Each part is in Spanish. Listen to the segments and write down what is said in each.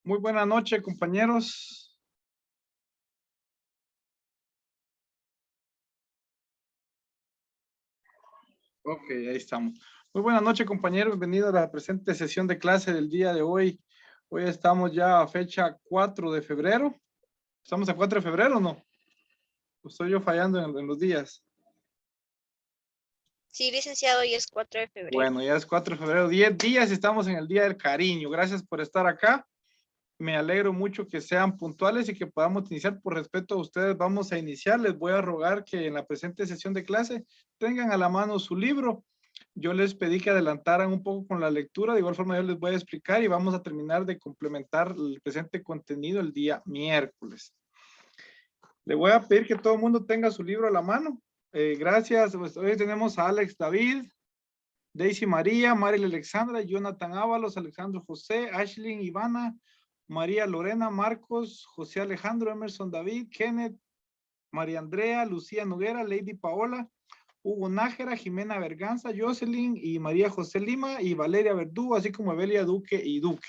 Muy buena noche, compañeros. Ok, ahí estamos. Muy buena noche, compañeros. Bienvenido a la presente sesión de clase del día de hoy. Hoy estamos ya a fecha 4 de febrero. ¿Estamos a 4 de febrero o no? ¿O estoy yo fallando en los días? Sí, licenciado, hoy es 4 de febrero. Bueno, ya es 4 de febrero. 10 días y estamos en el Día del Cariño. Gracias por estar acá. Me alegro mucho que sean puntuales y que podamos iniciar. Por respeto a ustedes, vamos a iniciar. Les voy a rogar que en la presente sesión de clase tengan a la mano su libro. Yo les pedí que adelantaran un poco con la lectura. De igual forma, yo les voy a explicar y vamos a terminar de complementar el presente contenido el día miércoles. Le voy a pedir que todo el mundo tenga su libro a la mano. Gracias. Pues hoy tenemos a Alex David, Daisy María, Mariel Alexandra, Jonathan Ábalos, Alexandro José, Ashley Ivana, María Lorena, Marcos, José Alejandro, Emerson David, Kenneth, María Andrea, Lucía Noguera, Lady Paola, Hugo Nájera, Jimena Berganza, Jocelyn y María José Lima y Valeria Verdú, así como Evelia Duque y Duque.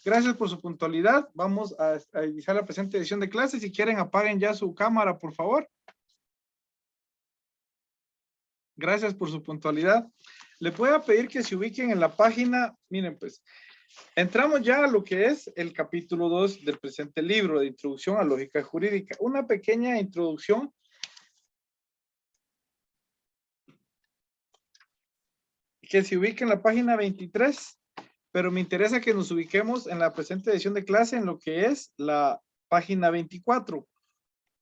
Gracias por su puntualidad. Vamos a iniciar la presente edición de clase. Si quieren, apaguen ya su cámara, por favor. Gracias por su puntualidad. Le voy a pedir que se ubiquen en la página. Miren, pues, entramos ya a lo que es el capítulo 2 del presente libro de Introducción a Lógica Jurídica. Una pequeña introducción. Que se ubique en la página 23, pero me interesa que nos ubiquemos en la presente edición de clase en lo que es la página 24.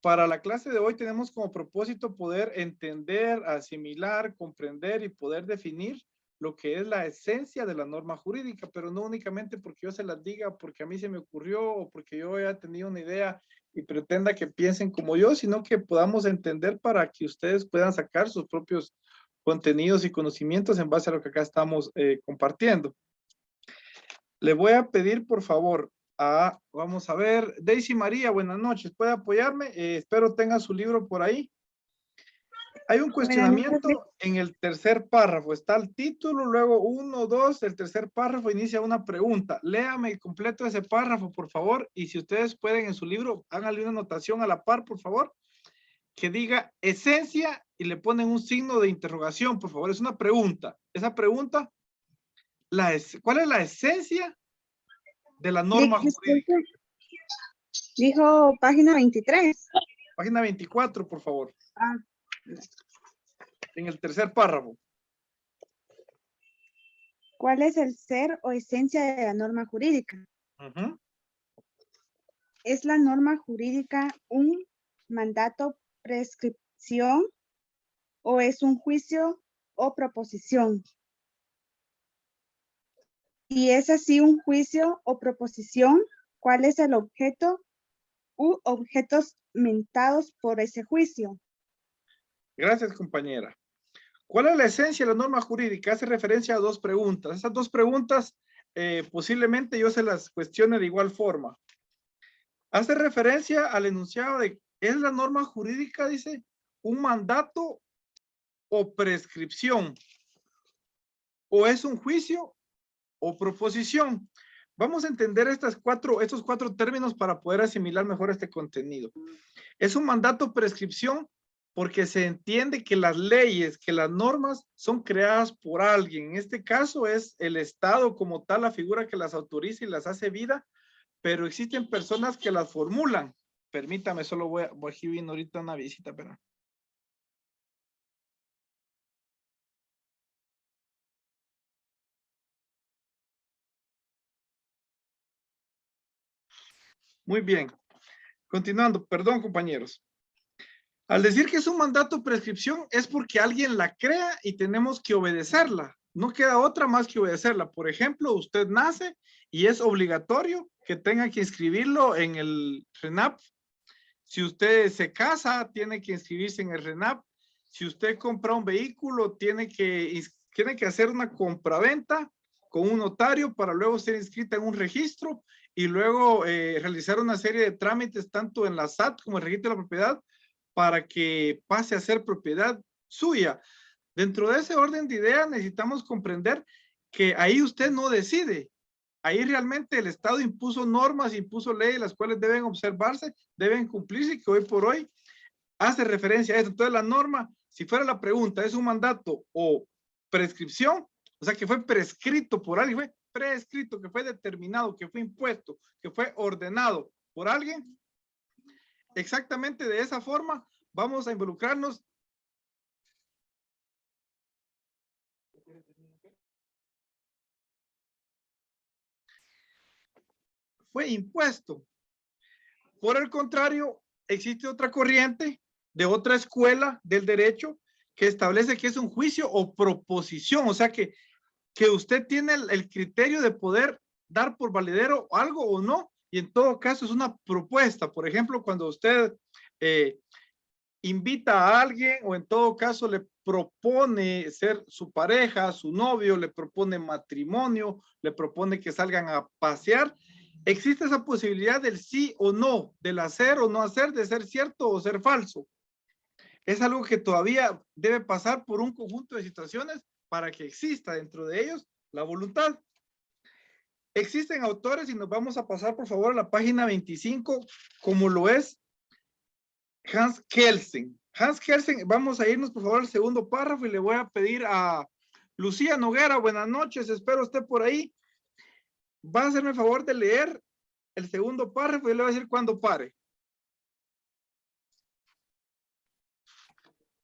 Para la clase de hoy tenemos como propósito poder entender, asimilar, comprender y poder definir lo que es la esencia de la norma jurídica, pero no únicamente porque yo se las diga, porque a mí se me ocurrió o porque yo haya tenido una idea y pretenda que piensen como yo, sino que podamos entender para que ustedes puedan sacar sus propios contenidos y conocimientos en base a lo que acá estamos compartiendo. Le voy a pedir, por favor, vamos a ver, Daisy María, buenas noches, ¿puede apoyarme? Espero tenga su libro por ahí. Hay un cuestionamiento en el tercer párrafo, está el título, luego 1, 2, el tercer párrafo inicia una pregunta. Léame el completo de ese párrafo, por favor, y si ustedes pueden en su libro, háganle una anotación a la par, por favor, que diga esencia y le ponen un signo de interrogación, por favor, es una pregunta. Esa pregunta, ¿cuál es la esencia de la norma jurídica? Dijo página 23. Página 24, por favor. Ah. En el tercer párrafo. ¿Cuál es el ser o esencia de la norma jurídica? ¿Es la norma jurídica un mandato, prescripción o es un juicio o proposición? Y es así un juicio o proposición, ¿cuál es el objeto u objetos mentados por ese juicio? Gracias, compañera. ¿Cuál es la esencia de la norma jurídica? Hace referencia a dos preguntas. Esas dos preguntas posiblemente yo se las cuestione de igual forma. Hace referencia al enunciado de, ¿es la norma jurídica, dice, un mandato o prescripción? ¿O es un juicio o proposición? Vamos a entender estos cuatro términos para poder asimilar mejor este contenido. Es un mandato prescripción porque se entiende que las leyes, que las normas son creadas por alguien. En este caso es el Estado como tal, la figura que las autoriza y las hace vida, pero existen personas que las formulan. Permítame, solo voy aquí viendo ahorita una visita, pero... Muy bien. Continuando, perdón, compañeros. Al decir que es un mandato prescripción es porque alguien la crea y tenemos que obedecerla. No queda otra más que obedecerla. Por ejemplo, usted nace y es obligatorio que tenga que inscribirlo en el RENAP. Si usted se casa, tiene que inscribirse en el RENAP. Si usted compra un vehículo, tiene que hacer una compraventa con un notario para luego ser inscrita en un registro y luego realizar una serie de trámites tanto en la SAT como en el registro de la propiedad para que pase a ser propiedad suya. Dentro de ese orden de ideas necesitamos comprender que ahí usted no decide. Ahí realmente el Estado impuso normas, impuso leyes, las cuales deben observarse, deben cumplirse, y que hoy por hoy hace referencia a eso. Entonces la norma, si fuera la pregunta, ¿es un mandato o prescripción? O sea, que fue prescrito por alguien, fue prescrito, que fue determinado, que fue impuesto, que fue ordenado por alguien. Exactamente de esa forma vamos a involucrarnos. Fue impuesto. Por el contrario, existe otra corriente de otra escuela del derecho que establece que es un juicio o proposición, o sea que usted tiene el criterio de poder dar por valedero algo o no, y en todo caso es una propuesta. Por ejemplo, cuando usted invita a alguien o en todo caso le propone ser su pareja, su novio, le propone matrimonio, le propone que salgan a pasear, existe esa posibilidad del sí o no, del hacer o no hacer, de ser cierto o ser falso. Es algo que todavía debe pasar por un conjunto de situaciones para que exista dentro de ellos la voluntad. Existen autores, y nos vamos a pasar por favor a la página 25, como lo es Hans Kelsen. Hans Kelsen, vamos a irnos por favor al segundo párrafo y le voy a pedir a Lucía Noguera, buenas noches, espero esté por ahí. Va a hacerme el favor de leer el segundo párrafo y le voy a decir cuándo pare.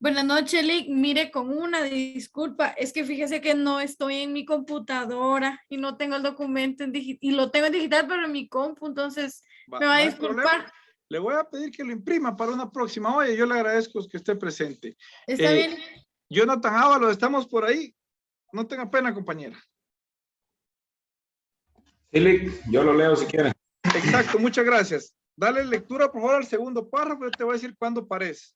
Buenas noches, Lick. Mire, con una disculpa, es que fíjese que no estoy en mi computadora y no tengo el documento en digital, y lo tengo en digital, pero en mi compu, entonces me va a disculpar. Le voy a pedir que lo imprima para una próxima. Oye, yo le agradezco que esté presente. Está bien. Jonathan Ábalos, estamos por ahí. No tenga pena, compañera. Sí, Lick, yo lo leo si quieren. Exacto, muchas gracias. Dale lectura, por favor, al segundo párrafo. Yo te voy a decir cuándo parece.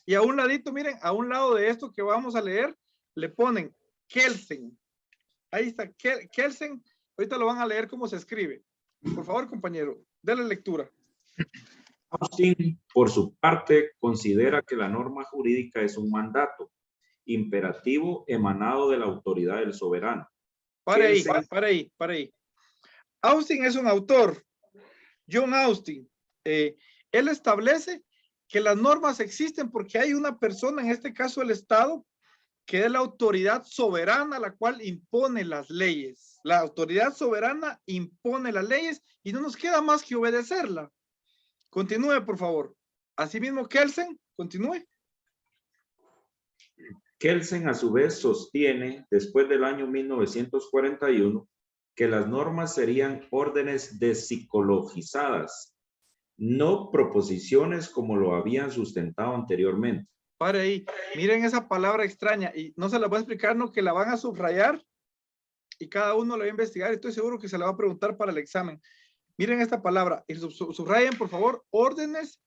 Y a un ladito, miren, a un lado de esto que vamos a leer, le ponen Kelsen. Ahí está, Kelsen. Ahorita lo van a leer cómo se escribe. Por favor, compañero, dale lectura. Austin, por su parte, considera que la norma jurídica es un mandato imperativo emanado de la autoridad del soberano. Para ahí. Austin es un autor, John Austin. Él establece que las normas existen porque hay una persona, en este caso el Estado, que es la autoridad soberana, la cual impone las leyes. La autoridad soberana impone las leyes y no nos queda más que obedecerla. Continúe, por favor. Asimismo, Kelsen, continúe. Kelsen, a su vez, sostiene, después del año 1941, que las normas serían órdenes despsicologizadas, no proposiciones como lo habían sustentado anteriormente. Pare ahí. Miren esa palabra extraña y no se la voy a explicar, no, que la van a subrayar y cada uno la va a investigar. Estoy seguro que se la va a preguntar para el examen. Miren esta palabra y subrayen, por favor, órdenes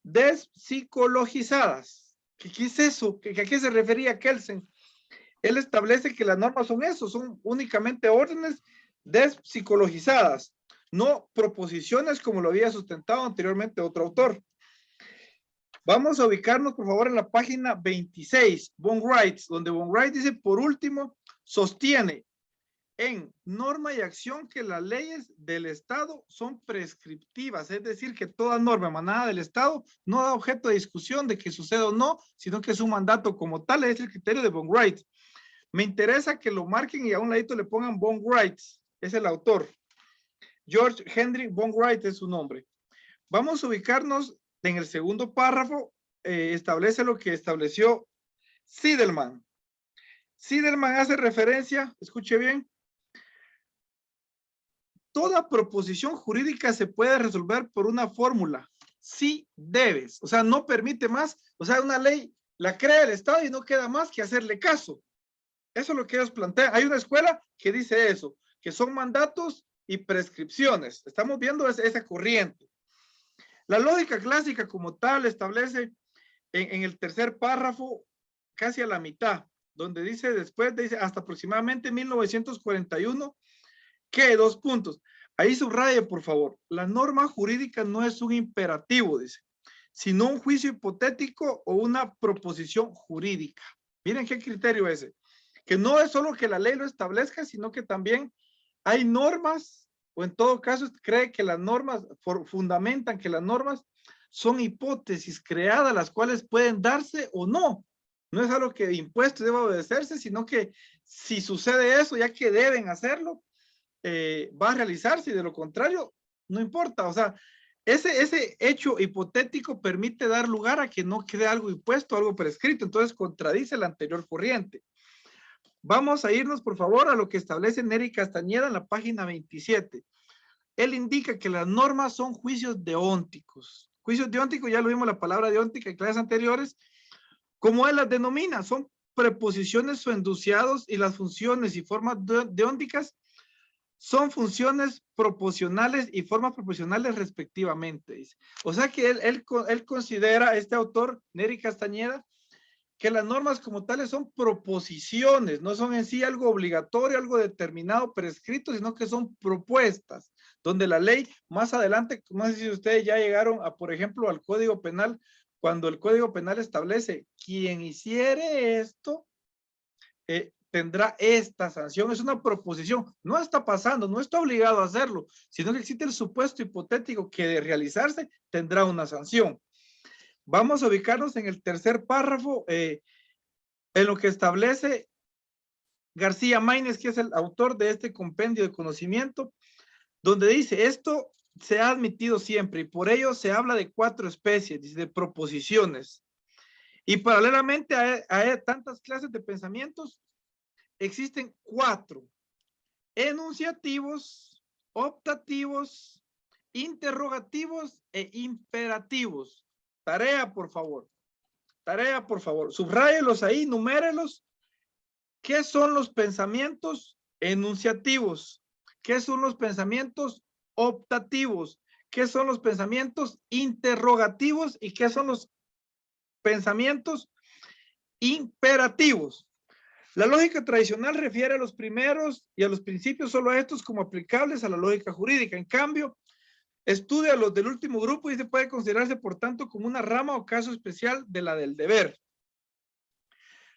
despsicologizadas. ¿Qué es eso? ¿A qué se refería Kelsen? Él establece que las normas son eso, son únicamente órdenes despsicologizadas, no proposiciones como lo había sustentado anteriormente otro autor. Vamos a ubicarnos, por favor, en la página 26, Von Wright, donde Von Wright dice, por último, sostiene en norma y acción que las leyes del Estado son prescriptivas, es decir, que toda norma emanada del Estado no da objeto de discusión de que suceda o no, sino que es un mandato como tal, es el criterio de Von Wright. Me interesa que lo marquen y a un ladito le pongan Von Wright, es el autor. George Henry Von Wright es su nombre. Vamos a ubicarnos en el segundo párrafo, establece lo que estableció Sidelman. Sidelman hace referencia, escuche bien, toda proposición jurídica se puede resolver por una fórmula. Sí debes, o sea, no permite más, o sea, una ley la crea el Estado y no queda más que hacerle caso. Eso es lo que ellos plantean. Hay una escuela que dice eso, que son mandatos y prescripciones. Estamos viendo esa corriente. La lógica clásica como tal establece en el tercer párrafo, casi a la mitad, donde dice después, dice hasta aproximadamente 1941, que dos puntos. Ahí subraye, por favor, la norma jurídica no es un imperativo, dice, sino un juicio hipotético o una proposición jurídica. Miren qué criterio ese, que no es solo que la ley lo establezca, sino que también hay normas, o en todo caso cree que las normas fundamentan que las normas son hipótesis creadas, las cuales pueden darse o no. No es algo que de impuesto deba obedecerse, sino que si sucede eso, ya que deben hacerlo, va a realizarse, y de lo contrario, no importa. O sea, ese hecho hipotético permite dar lugar a que no quede algo impuesto, algo prescrito, entonces contradice la anterior corriente. Vamos a irnos, por favor, a lo que establece Neri Castañeda en la página 27. Él indica que las normas son juicios deónticos. Juicios deónticos, ya lo vimos la palabra deóntica en clases anteriores. Como él las denomina, son preposiciones o enunciados, y las funciones y formas deónticas son funciones proporcionales y formas proporcionales respectivamente. Dice. O sea que él considera, este autor, Neri Castañeda, que las normas como tales son proposiciones, no son en sí algo obligatorio, algo determinado, prescrito, sino que son propuestas, donde la ley más adelante, no sé si ustedes ya llegaron a, por ejemplo, al Código Penal, cuando el Código Penal establece, quien hiciere esto, tendrá esta sanción. Es una proposición, no está pasando, no está obligado a hacerlo, sino que existe el supuesto hipotético que de realizarse tendrá una sanción. Vamos a ubicarnos en el tercer párrafo, en lo que establece García Maínez, que es el autor de este compendio de conocimiento, donde dice, esto se ha admitido siempre, y por ello se habla de 4 especies de proposiciones. Y paralelamente a tantas clases de pensamientos, existen 4: enunciativos, optativos, interrogativos e imperativos. Tarea, por favor. Tarea, por favor. Subráyelos ahí, numérelos. ¿Qué son los pensamientos enunciativos? ¿Qué son los pensamientos optativos? ¿Qué son los pensamientos interrogativos? ¿Y qué son los pensamientos imperativos? La lógica tradicional refiere a los primeros y a los principios, solo a estos como aplicables a la lógica jurídica. En cambio, estudia los del último grupo y se puede considerarse, por tanto, como una rama o caso especial de la del deber.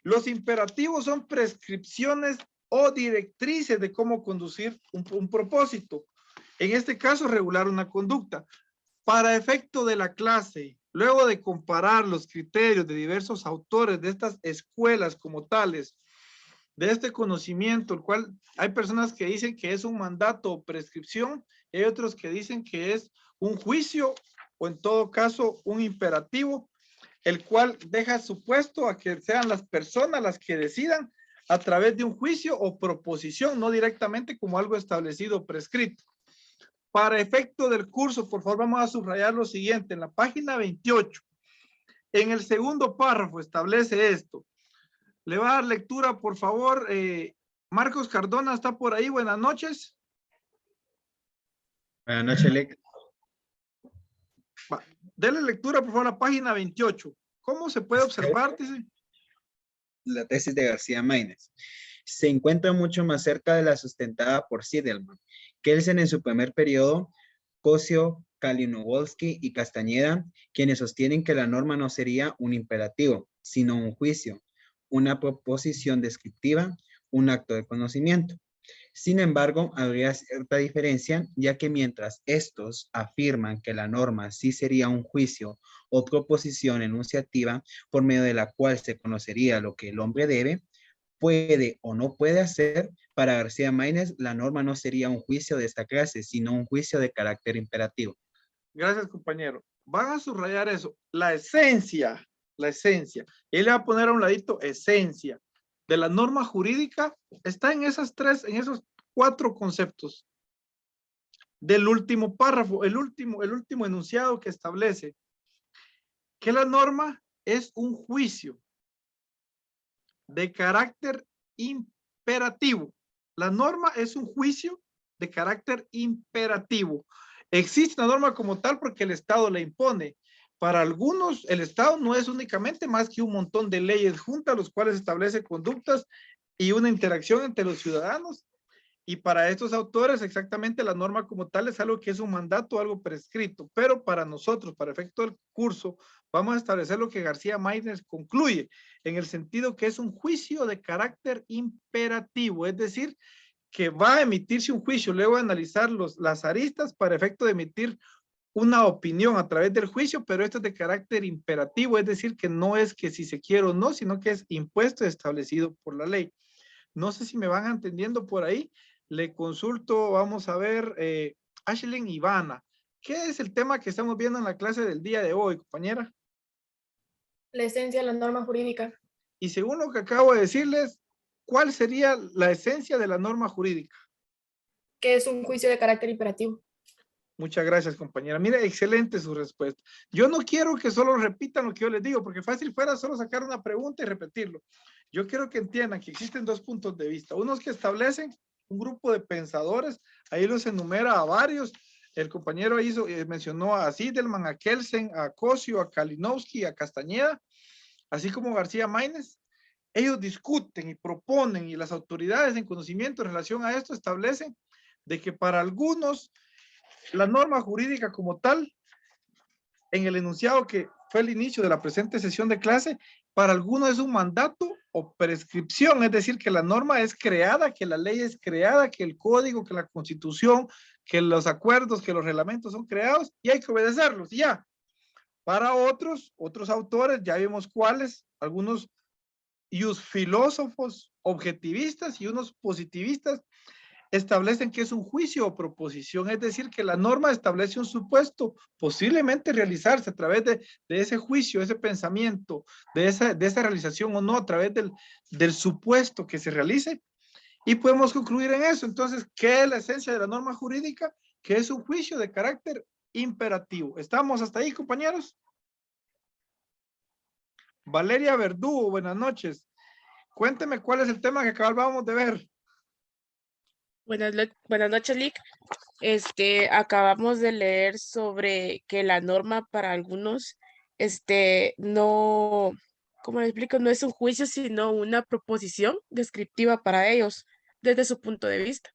Los imperativos son prescripciones o directrices de cómo conducir un propósito. En este caso, regular una conducta. Para efecto de la clase, luego de comparar los criterios de diversos autores de estas escuelas como tales, de este conocimiento, el cual hay personas que dicen que es un mandato o prescripción, y hay otros que dicen que es un juicio, o en todo caso un imperativo, el cual deja supuesto a que sean las personas las que decidan a través de un juicio o proposición, no directamente como algo establecido o prescrito. Para efecto del curso, por favor, vamos a subrayar lo siguiente. En la página 28, en el segundo párrafo, establece esto. Le va a dar lectura, por favor. Marcos Cardona está por ahí. Buenas noches. Buenas noches, Lec. Dele lectura, por favor, a la página 28. ¿Cómo se puede observar? Dice. La tesis de García Maínez. Se encuentra mucho más cerca de la sustentada por Siedelman, Kelsen en su primer periodo, Cosio, Kalinowski y Castañeda, quienes sostienen que la norma no sería un imperativo, sino un juicio, una proposición descriptiva, un acto de conocimiento. Sin embargo, habría cierta diferencia, ya que mientras estos afirman que la norma sí sería un juicio o proposición enunciativa por medio de la cual se conocería lo que el hombre debe, puede o no puede hacer, para García Maínez la norma no sería un juicio de esta clase, sino un juicio de carácter imperativo. Gracias, compañero. Van a subrayar eso. La esencia. Él le va a poner a un ladito esencia de la norma jurídica, está en esos 4 conceptos del último párrafo, el último enunciado que establece que la norma es un juicio de carácter imperativo. La norma es un juicio de carácter imperativo. Existe una norma como tal porque el Estado la impone. Para algunos, el Estado no es únicamente más que un montón de leyes juntas, los cuales establece conductas y una interacción entre los ciudadanos. Y para estos autores, exactamente la norma como tal es algo que es un mandato, algo prescrito. Pero para nosotros, para efecto del curso, vamos a establecer lo que García Maínez concluye, en el sentido que es un juicio de carácter imperativo, es decir, que va a emitirse un juicio, luego de analizar las aristas para efecto de emitir una opinión a través del juicio, pero esto es de carácter imperativo, es decir, que no es que si se quiere o no, sino que es impuesto y establecido por la ley. No sé si me van entendiendo por ahí. Le consulto, vamos a ver, Ashley Ivana. ¿Qué es el tema que estamos viendo en la clase del día de hoy, compañera? La esencia de la norma jurídica. Y según lo que acabo de decirles, ¿cuál sería la esencia de la norma jurídica? Que es un juicio de carácter imperativo. Muchas gracias, compañera. Mire, excelente su respuesta. Yo no quiero que solo repitan lo que yo les digo, porque fácil fuera solo sacar una pregunta y repetirlo. Yo quiero que entiendan que existen dos puntos de vista. Unos que establecen un grupo de pensadores, ahí los enumera a varios. El compañero mencionó a Ziedelman, a Kelsen, a Cosio, a Kalinowski, a Castañeda, así como García Maínez. Ellos discuten y proponen, y las autoridades en conocimiento en relación a esto establecen de que para algunos la norma jurídica como tal, en el enunciado que fue el inicio de la presente sesión de clase, para algunos es un mandato o prescripción, es decir, que la norma es creada, que la ley es creada, que el código, que la constitución, que los acuerdos, que los reglamentos son creados y hay que obedecerlos, y ya. Para otros autores, ya vimos cuáles, algunos filósofos objetivistas y unos positivistas, establecen que es un juicio o proposición, es decir, que la norma establece un supuesto, posiblemente realizarse a través de ese juicio, ese pensamiento, de esa realización o no, a través del supuesto que se realice, y podemos concluir en eso. Entonces, ¿qué es la esencia de la norma jurídica? Que es un juicio de carácter imperativo. ¿Estamos hasta ahí, compañeros? Valeria Verdugo, buenas noches. Cuénteme cuál es el tema que acabamos de ver. Buenas noches, Lick. Acabamos de leer sobre que la norma para algunos, no, ¿cómo le explico? No es un juicio, sino una proposición descriptiva para ellos, desde su punto de vista.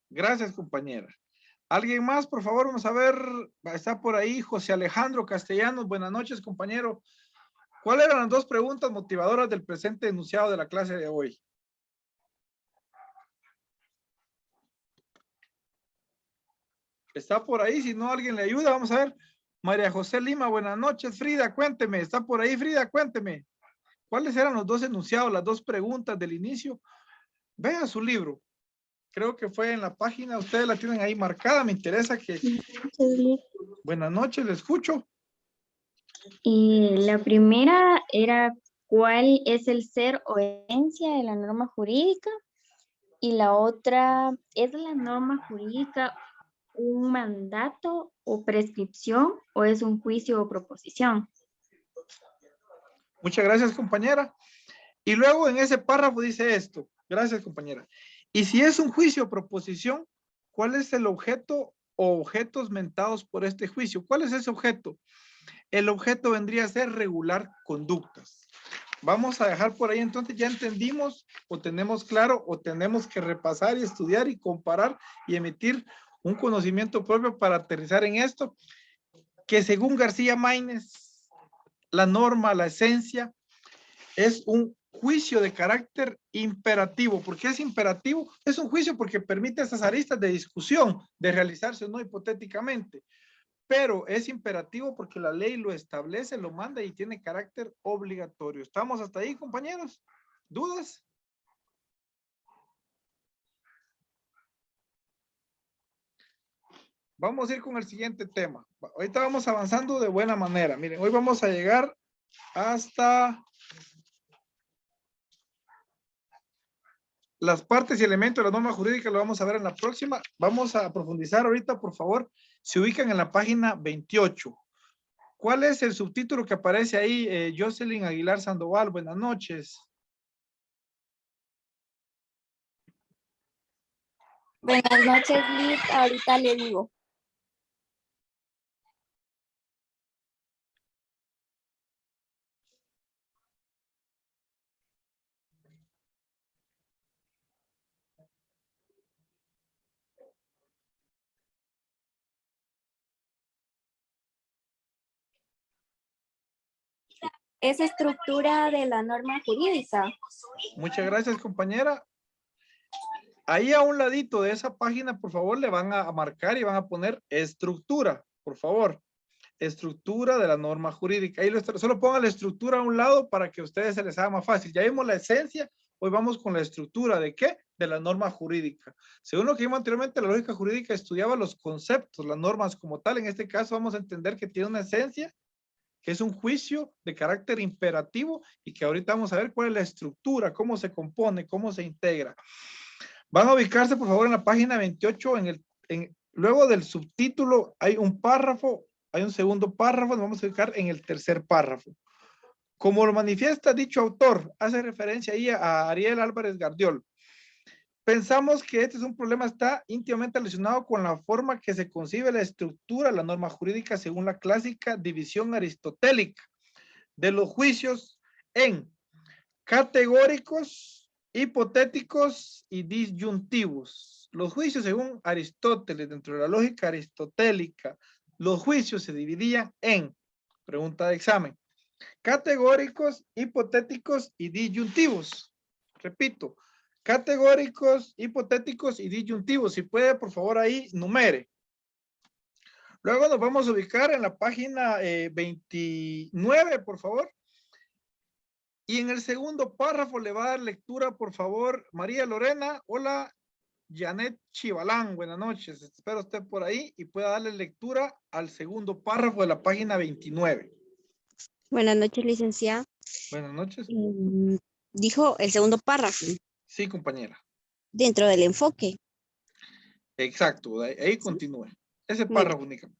Gracias, compañera. ¿Alguien más? Por favor, vamos a ver. Está por ahí José Alejandro Castellanos. Buenas noches, compañero. ¿Cuáles eran las dos preguntas motivadoras del presente enunciado de la clase de hoy? Está por ahí, si no alguien le ayuda, vamos a ver. María José Lima, buenas noches. Frida, cuénteme, está por ahí, Frida, cuénteme. ¿Cuáles eran los dos enunciados, las dos preguntas del inicio? Vean su libro. Creo que fue en la página, ustedes la tienen ahí marcada, me interesa que... Buenas noches, le escucho. La primera era cuál es el ser o esencia de la norma jurídica, y la otra, ¿es la norma jurídica un mandato o prescripción o es un juicio o proposición? Muchas gracias, compañera. Y luego en ese párrafo dice esto. Gracias, compañera. Y si es un juicio o proposición, ¿cuál es el objeto o objetos mentados por este juicio? ¿Cuál es ese objeto? El objeto vendría a ser regular conductas. Vamos a dejar por ahí, entonces ya entendimos o tenemos claro o tenemos que repasar y estudiar y comparar y emitir un conocimiento propio para aterrizar en esto, que según García Maínez, la norma, la esencia, es un juicio de carácter imperativo. ¿Por qué es imperativo? Es un juicio porque permite esas aristas de discusión, de realizarse o no hipotéticamente. Pero es imperativo porque la ley lo establece, lo manda y tiene carácter obligatorio. ¿Estamos hasta ahí, compañeros? ¿Dudas? Vamos a ir con el siguiente tema. Ahorita vamos avanzando de buena manera. Miren, hoy vamos a llegar hasta las partes y elementos de la norma jurídica, lo vamos a ver en la próxima. Vamos a profundizar ahorita, por favor. Se ubican en la página 28. ¿Cuál es el subtítulo que aparece ahí? Jocelyn Aguilar Sandoval, buenas noches. Buenas noches, Liz. Ahorita le digo. Es estructura de la norma jurídica. Muchas gracias, compañera. Ahí a un ladito de esa página, por favor, le van a marcar y van a poner estructura, por favor. Estructura de la norma jurídica. Ahí solo pongan la estructura a un lado para que a ustedes se les haga más fácil. Ya vimos la esencia, hoy vamos con la estructura. ¿De qué? De la norma jurídica. Según lo que vimos anteriormente, la lógica jurídica estudiaba los conceptos, las normas como tal. En este caso vamos a entender que tiene una esencia, que es un juicio de carácter imperativo y que ahorita vamos a ver cuál es la estructura, cómo se compone, cómo se integra. Van a ubicarse, por favor, en la página 28. Luego del subtítulo hay un párrafo, hay un segundo párrafo, nos vamos a ubicar en el tercer párrafo. Como lo manifiesta dicho autor, hace referencia ahí a Ariel Álvarez Gardiol. Pensamos que este es un problema, está íntimamente relacionado con la forma que se concibe la estructura de la norma jurídica según la clásica división aristotélica de los juicios en categóricos, hipotéticos y disyuntivos. Los juicios según Aristóteles, dentro de la lógica aristotélica, los juicios se dividían en, pregunta de examen, categóricos, hipotéticos y disyuntivos. Repito, categóricos, hipotéticos y disyuntivos. Si puede, por favor, ahí numere. Luego nos vamos a ubicar en la página 29, por favor. Y en el segundo párrafo le va a dar lectura, por favor, María Lorena. Hola, Janet Chivalán. Buenas noches. Espero usted por ahí y pueda darle lectura al segundo párrafo de la página 29. Buenas noches, licenciada. Buenas noches. Dijo el segundo párrafo. Sí, compañera. Dentro del enfoque. Exacto, ahí continúe. Ese párrafo únicamente.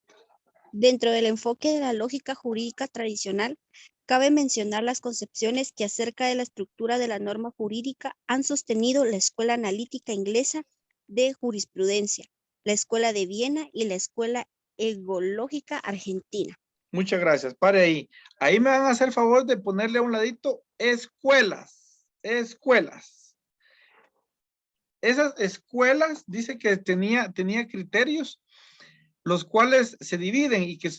Dentro del enfoque de la lógica jurídica tradicional, cabe mencionar las concepciones que acerca de la estructura de la norma jurídica han sostenido la Escuela Analítica Inglesa de Jurisprudencia, la Escuela de Viena y la Escuela Egológica Argentina. Muchas gracias. Pare ahí. Ahí me van a hacer favor de ponerle a un ladito escuelas. Escuelas. Esas escuelas dice que tenía criterios, los cuales se dividen y que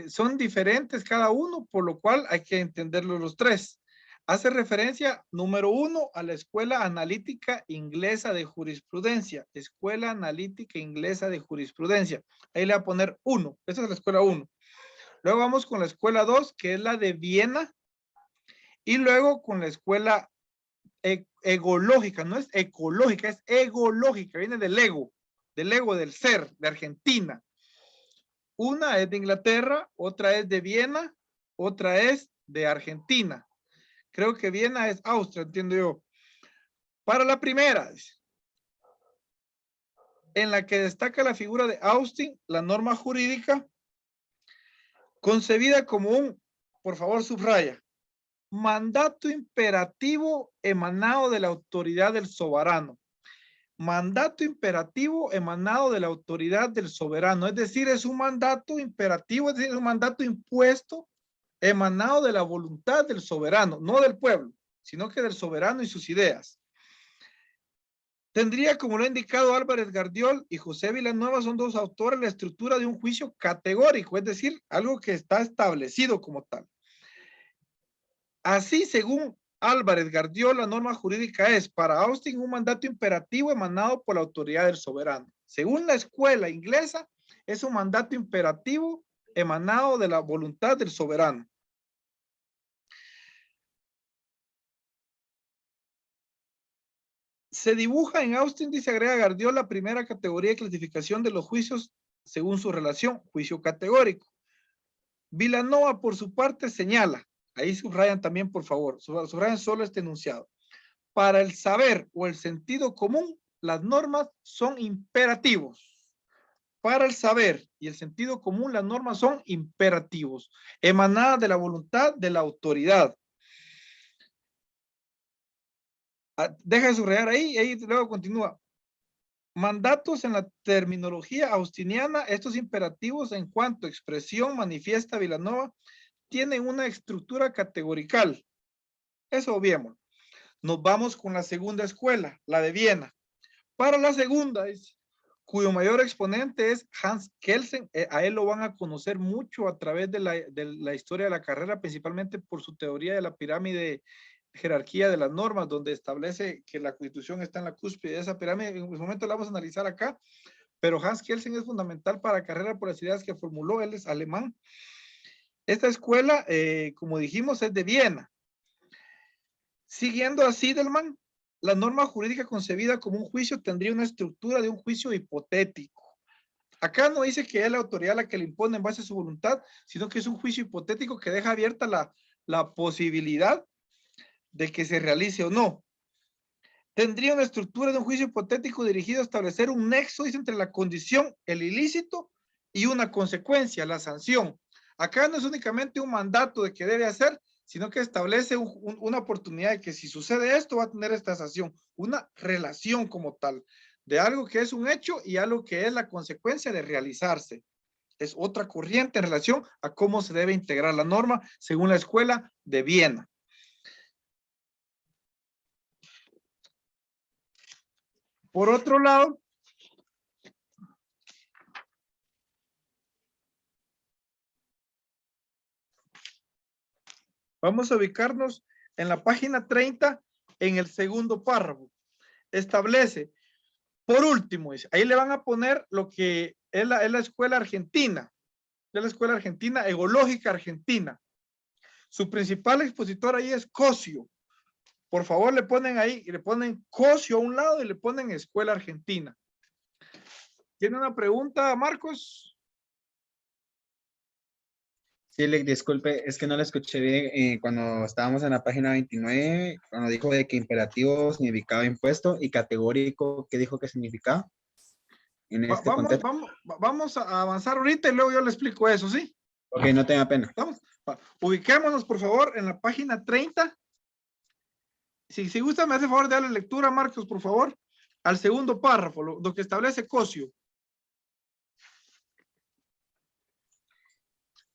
son diferentes cada uno, por lo cual hay que entenderlos los tres. Hace referencia, número 1, a la Escuela Analítica Inglesa de Jurisprudencia. Escuela Analítica Inglesa de Jurisprudencia. Ahí le voy a poner 1. Esa es la Escuela 1. Luego vamos con la Escuela 2, que es la de Viena. Y luego con la Escuela egológica. No es ecológica, es egológica. Viene del ego, del ser, de Argentina. Una es de Inglaterra, otra es de Viena, otra es de Argentina. Creo que Viena es Austria, entiendo yo. Para la primera, en la que destaca la figura de Austin, la norma jurídica, concebida como un, por favor subraya, mandato imperativo emanado de la autoridad del soberano. Mandato imperativo emanado de la autoridad del soberano. Es decir, es un mandato imperativo, es decir, es un mandato impuesto emanado de la voluntad del soberano, no del pueblo, sino que del soberano y sus ideas. Tendría, como lo ha indicado Álvarez Gardiol y José Villanueva, son dos autores, la estructura de un juicio categórico, es decir, algo que está establecido como tal. Así, según Álvarez Gardiol, la norma jurídica es para Austin un mandato imperativo emanado por la autoridad del soberano. Según la escuela inglesa, es un mandato imperativo emanado de la voluntad del soberano. Se dibuja en Austin, dice, agrega Gardiol, la primera categoría de clasificación de los juicios según su relación, juicio categórico. Villanueva, por su parte, señala, ahí subrayan también, por favor, subrayan solo este enunciado. Para el saber o el sentido común, las normas son imperativos. Para el saber y el sentido común, las normas son imperativos, emanadas de la voluntad de la autoridad. Deja de subrayar ahí luego continúa. Mandatos en la terminología austiniana, estos imperativos en cuanto a expresión manifiesta Villanueva, tienen una estructura categorical. Eso obviemos. Nos vamos con la segunda escuela, la de Viena. Para la segunda, cuyo mayor exponente es Hans Kelsen, a él lo van a conocer mucho a través de la historia de la carrera, principalmente por su teoría de la pirámide jerarquía de las normas, donde establece que la Constitución está en la cúspide de esa pirámide. En un momento la vamos a analizar acá, pero Hans Kelsen es fundamental para la carrera por las ideas que formuló. Él es alemán. Esta escuela, como dijimos, es de Viena. Siguiendo a Siedelman, la norma jurídica concebida como un juicio tendría una estructura de un juicio hipotético. Acá no dice que es la autoridad la que le impone en base a su voluntad, sino que es un juicio hipotético que deja abierta la posibilidad de que se realice o no. Tendría una estructura de un juicio hipotético dirigido a establecer un nexo, dice, entre la condición, el ilícito, y una consecuencia, la sanción. Acá no es únicamente un mandato de que debe hacer, sino que establece una oportunidad de que si sucede esto va a tener esta sanción, una relación como tal, de algo que es un hecho y algo que es la consecuencia de realizarse. Es otra corriente en relación a cómo se debe integrar la norma según la escuela de Viena. Por otro lado, vamos a ubicarnos en la página 30, en el segundo párrafo. Establece, por último, dice, ahí le van a poner lo que es la escuela argentina, es la escuela argentina, egológica argentina. Su principal expositor ahí es Cosio. Por favor, le ponen ahí, y le ponen Cosio a un lado y le ponen escuela argentina. ¿Tiene una pregunta, Marcos? Sí, disculpe, es que no la escuché bien cuando estábamos en la página 29, cuando dijo de que imperativo significaba impuesto y categórico, ¿qué dijo que significaba? En este contexto. Vamos a avanzar ahorita y luego yo le explico eso, ¿sí? Ok, no tenga pena. Ubiquémonos, por favor, en la página 30. Si gusta, me hace favor de darle lectura, Marcos, por favor, al segundo párrafo, lo que establece Cosio.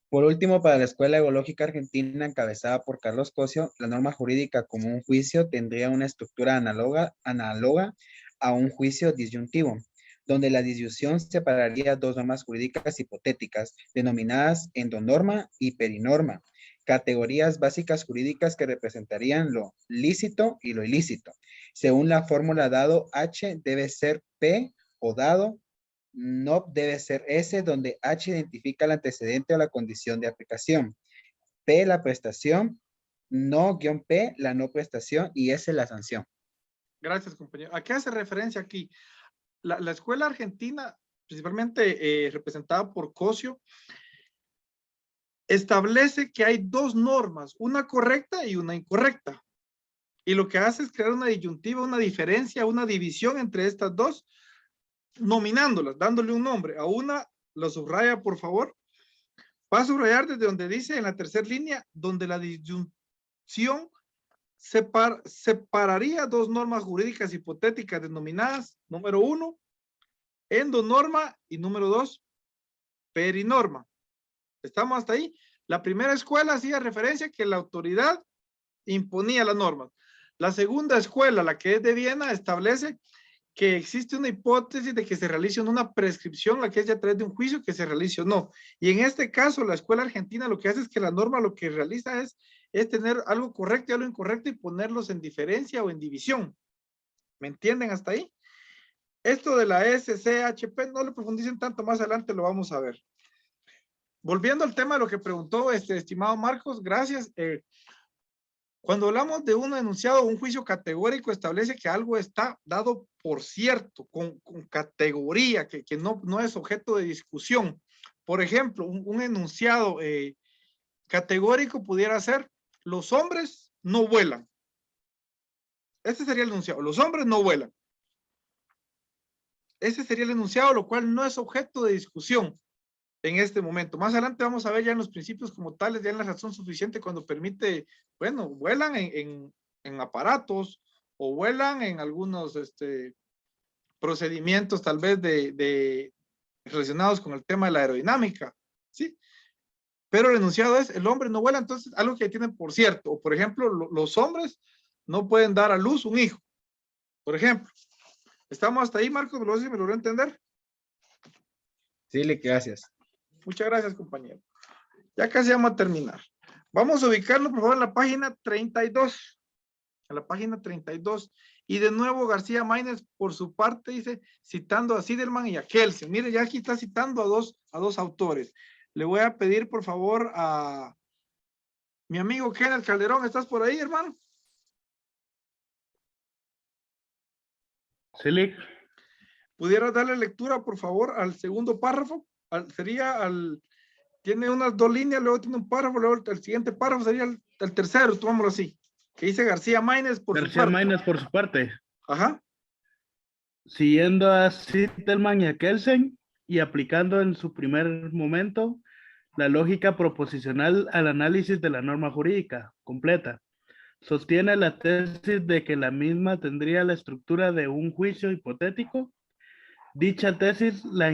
Por último, para la Escuela Egológica Argentina, encabezada por Carlos Cosio, la norma jurídica como un juicio tendría una estructura análoga a un juicio disyuntivo, donde la disyunción separaría dos normas jurídicas hipotéticas, denominadas endonorma y perinorma, categorías básicas jurídicas que representarían lo lícito y lo ilícito. Según la fórmula dado H debe ser P o dado no debe ser S, donde H identifica el antecedente o la condición de aplicación. P, la prestación. No, guión P, la no prestación. Y S, la sanción. Gracias, compañero. ¿A qué hace referencia aquí? La escuela argentina, principalmente representada por Cosio, establece que hay dos normas, una correcta y una incorrecta. Y lo que hace es crear una disyuntiva, una diferencia, una división entre estas dos, nominándolas, dándole un nombre. A una lo subraya, por favor. Va a subrayar desde donde dice en la tercera línea, donde la disyunción separaría dos normas jurídicas hipotéticas denominadas, número 1, endonorma, y número 2, perinorma. ¿Estamos hasta ahí? La primera escuela hacía referencia que la autoridad imponía las normas. La segunda escuela, la que es de Viena, establece que existe una hipótesis de que se realice una prescripción, la que es ya a través de un juicio, que se realice o no. Y en este caso, la escuela argentina lo que hace es que la norma lo que realiza es tener algo correcto y algo incorrecto y ponerlos en diferencia o en división. ¿Me entienden hasta ahí? Esto de la SCHP no lo profundicen tanto, más adelante lo vamos a ver. Volviendo al tema de lo que preguntó estimado Marcos, gracias. Cuando hablamos de un enunciado, un juicio categórico establece que algo está dado por cierto, con categoría, que no es objeto de discusión. Por ejemplo, un enunciado categórico pudiera ser: los hombres no vuelan. Este sería el enunciado: los hombres no vuelan. Ese sería el enunciado, lo cual no es objeto de discusión en este momento. Más adelante vamos a ver ya en los principios como tales, ya en la razón suficiente, cuando permite, bueno, vuelan en aparatos o vuelan en algunos procedimientos tal vez relacionados con el tema de la aerodinámica, ¿sí? Pero el enunciado es: el hombre no vuela, entonces algo que tienen por cierto. O por ejemplo, los hombres no pueden dar a luz un hijo, por ejemplo. ¿Estamos hasta ahí, Marcos? ¿Me logró entender? Sí, gracias. Muchas gracias, compañero. Ya casi vamos a terminar. Vamos a ubicarlo, por favor, en la página 32. en la página 32. Y de nuevo García Maínez, por su parte, dice, citando a Siderman y a Kelsen. Mire, ya aquí está citando a dos autores. Le voy a pedir, por favor, a mi amigo Kenneth Calderón. ¿Estás por ahí, hermano? Sí, Lick. ¿Pudiera darle lectura, por favor, al segundo párrafo? Tiene unas 2 líneas, luego tiene un párrafo, luego el siguiente párrafo sería el tercero, tomámoslo así. Que dice García Maínez por su parte. García Maínez por su parte. Ajá. Siguiendo a Sittelman y a Kelsen y aplicando en su primer momento la lógica proposicional al análisis de la norma jurídica completa. Sostiene la tesis de que la misma tendría la estructura de un juicio hipotético. Dicha tesis la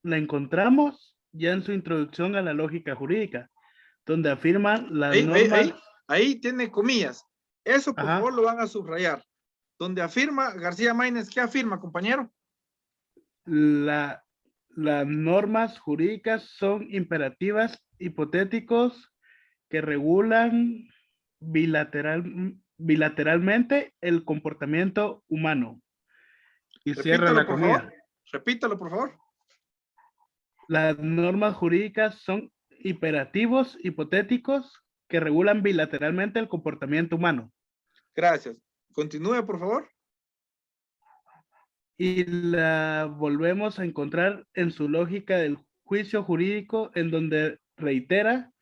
encontramos ya en su introducción a la lógica jurídica, donde afirma las normas... Ahí tiene comillas. Eso, por favor, lo van a subrayar. Donde afirma García Maínez, ¿qué afirma, compañero? Las normas jurídicas son imperativas hipotéticos que regulan bilateralmente el comportamiento humano. Y cierra la comilla. Repítalo, por favor. Las normas jurídicas son imperativos hipotéticos que regulan bilateralmente el comportamiento humano. Gracias. Continúe, por favor. Y la volvemos a encontrar en su lógica del juicio jurídico, en donde reitera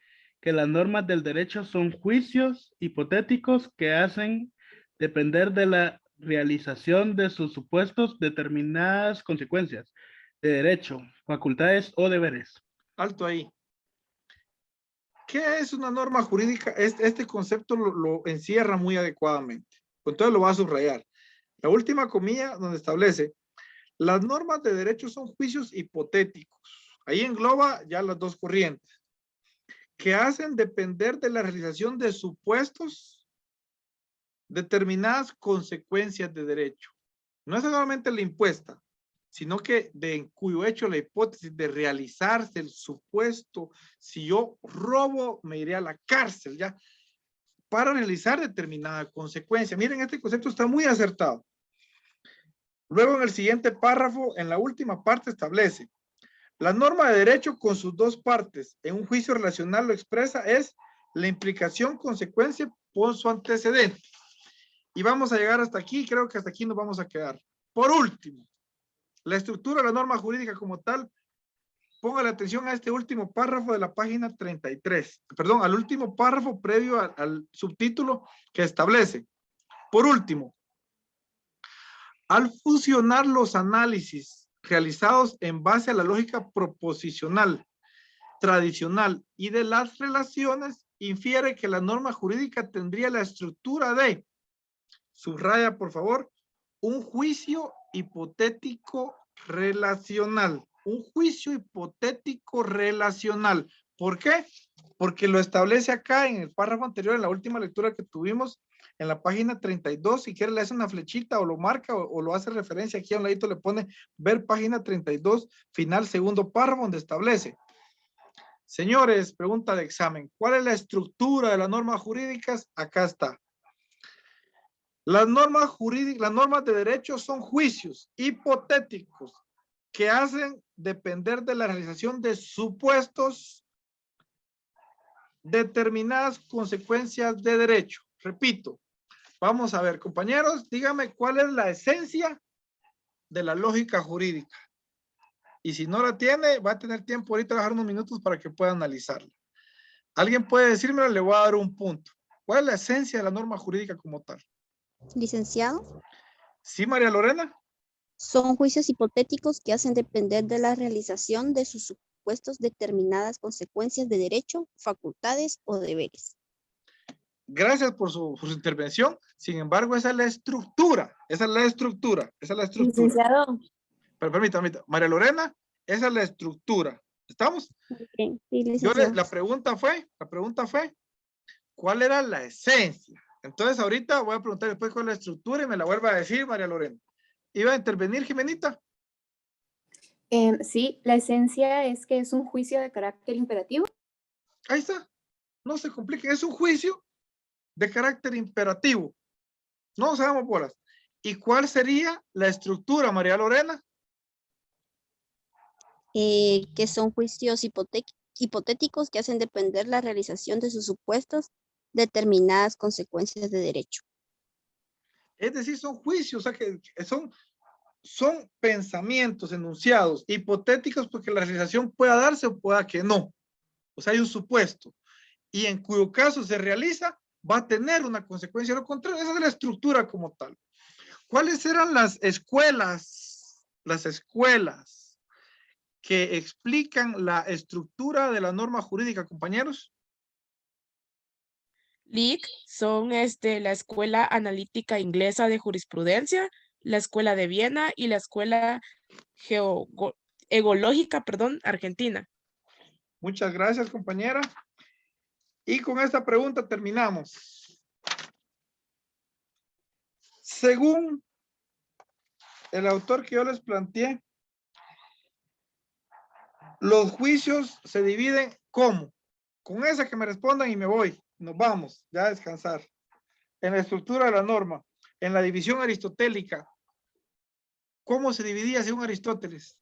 que las normas del derecho son juicios hipotéticos que hacen depender de la realización de sus supuestos determinadas consecuencias de derecho, facultades o deberes. Alto ahí. ¿Qué es una norma jurídica? Este concepto lo encierra muy adecuadamente. Entonces lo va a subrayar. La última comilla donde establece, las normas de derecho son juicios hipotéticos. Ahí engloba ya las dos corrientes, que hacen depender de la realización de supuestos determinadas consecuencias de derecho. No es solamente la impuesta, sino que en cuyo hecho la hipótesis de realizarse el supuesto, si yo robo, me iré a la cárcel, ya, para realizar determinada consecuencia. Miren, este concepto está muy acertado. Luego en el siguiente párrafo, en la última parte establece, la norma de derecho con sus dos partes, en un juicio relacional lo expresa, es la implicación consecuencia por su antecedente. Y vamos a llegar hasta aquí, creo que hasta aquí nos vamos a quedar. Por último, la estructura de la norma jurídica como tal, póngale atención a este último párrafo de la página 33, perdón, al último párrafo previo al subtítulo que establece. Por último, al fusionar los análisis realizados en base a la lógica proposicional, tradicional y de las relaciones, infiere que la norma jurídica tendría la estructura de, subraya por favor, un juicio hipotético relacional. Un juicio hipotético relacional. ¿Por qué? Porque lo establece acá en el párrafo anterior, en la última lectura que tuvimos, en la página 32. Si quiere le hace una flechita o lo marca o lo hace referencia. Aquí a un ladito le pone ver página 32, final segundo párrafo, donde establece. Señores, pregunta de examen. ¿Cuál es la estructura de las normas jurídicas? Acá está. Las normas jurídicas, las normas de derecho son juicios hipotéticos que hacen depender de la realización de supuestos determinadas consecuencias de derecho. Repito, vamos a ver, compañeros, díganme cuál es la esencia de la lógica jurídica. Y si no la tiene, va a tener tiempo ahorita de bajar unos minutos para que pueda analizarla. ¿Alguien puede decírmelo? Le voy a dar un punto. ¿Cuál es la esencia de la norma jurídica como tal? Licenciado. Sí, María Lorena. Son juicios hipotéticos que hacen depender de la realización de sus supuestos determinadas consecuencias de derecho, facultades o deberes. Gracias por su intervención. Sin embargo, esa es la estructura. Esa es la estructura. Esa es la estructura. Licenciado. Pero permítame, María Lorena, esa es la estructura. ¿Estamos? Okay. Sí, la pregunta fue, ¿cuál era la esencia? Entonces ahorita voy a preguntar después cuál es la estructura y me la vuelva a decir María Lorena. ¿Iba a intervenir, Jimenita? Sí, la esencia es que es un juicio de carácter imperativo. Ahí está. No se compliquen. Es un juicio de carácter imperativo. No nos hagamos bolas. ¿Y cuál sería la estructura, María Lorena? Que son juicios hipotéticos que hacen depender la realización de sus supuestos determinadas consecuencias de derecho. Es decir, son juicios, o sea, que son pensamientos enunciados hipotéticos porque la realización pueda darse o pueda que no. O sea, hay un supuesto. Y en cuyo caso se realiza, va a tener una consecuencia. Lo contrario, esa es la estructura como tal. ¿Cuáles eran las escuelas que explican la estructura de la norma jurídica, compañeros? LIC son la Escuela Analítica Inglesa de Jurisprudencia, la Escuela de Viena y la Escuela Egológica, Argentina. Muchas gracias, compañera. Y con esta pregunta terminamos. Según el autor que yo les planteé, los juicios se dividen ¿cómo? Con esa que me respondan y me voy. Nos vamos ya a descansar. En la estructura de la norma, en la división aristotélica, ¿cómo se dividía según Aristóteles?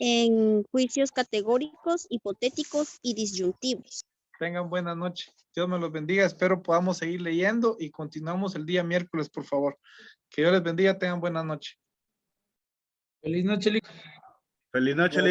En juicios categóricos, hipotéticos y disyuntivos. Tengan buena noche. Dios me los bendiga. Espero podamos seguir leyendo y continuamos el día miércoles, por favor. Que Dios les bendiga. Tengan buena noche. Feliz noche, Lic. Feliz noche,